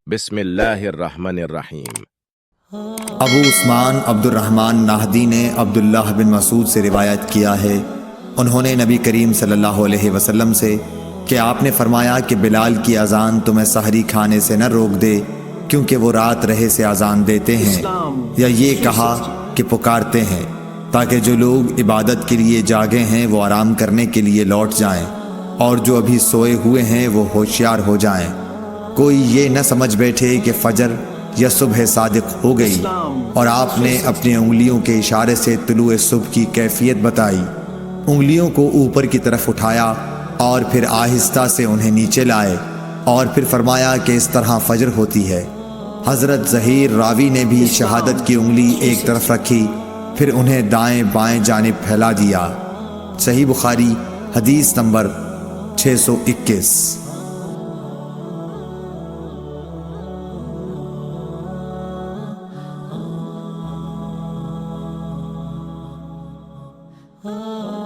بسم اللہ الرحمن الرحیم۔ ابو عثمان عبد الرحمن نہدی نے عبداللہ بن مسعود سے روایت کیا ہے، انہوں نے نبی کریم صلی اللہ علیہ وسلم سے کہ آپ نے فرمایا کہ بلال کی اذان تمہیں سحری کھانے سے نہ روک دے، کیونکہ وہ رات رہے سے اذان دیتے ہیں، یا یہ کہا کہ پکارتے ہیں تاکہ جو لوگ عبادت کے لیے جاگے ہیں وہ آرام کرنے کے لیے لوٹ جائیں، اور جو ابھی سوئے ہوئے ہیں وہ ہوشیار ہو جائیں۔ کوئی یہ نہ سمجھ بیٹھے کہ فجر یا صبح صادق ہو گئی، اور آپ نے اپنی انگلیوں کے اشارے سے طلوع صبح کی کیفیت بتائی۔ انگلیوں کو اوپر کی طرف اٹھایا اور پھر آہستہ سے انہیں نیچے لائے، اور پھر فرمایا کہ اس طرح فجر ہوتی ہے۔ حضرت زہیر راوی نے بھی شہادت کی انگلی ایک طرف رکھی، پھر انہیں دائیں بائیں جانب پھیلا دیا۔ صحیح بخاری حدیث نمبر 621۔ Ah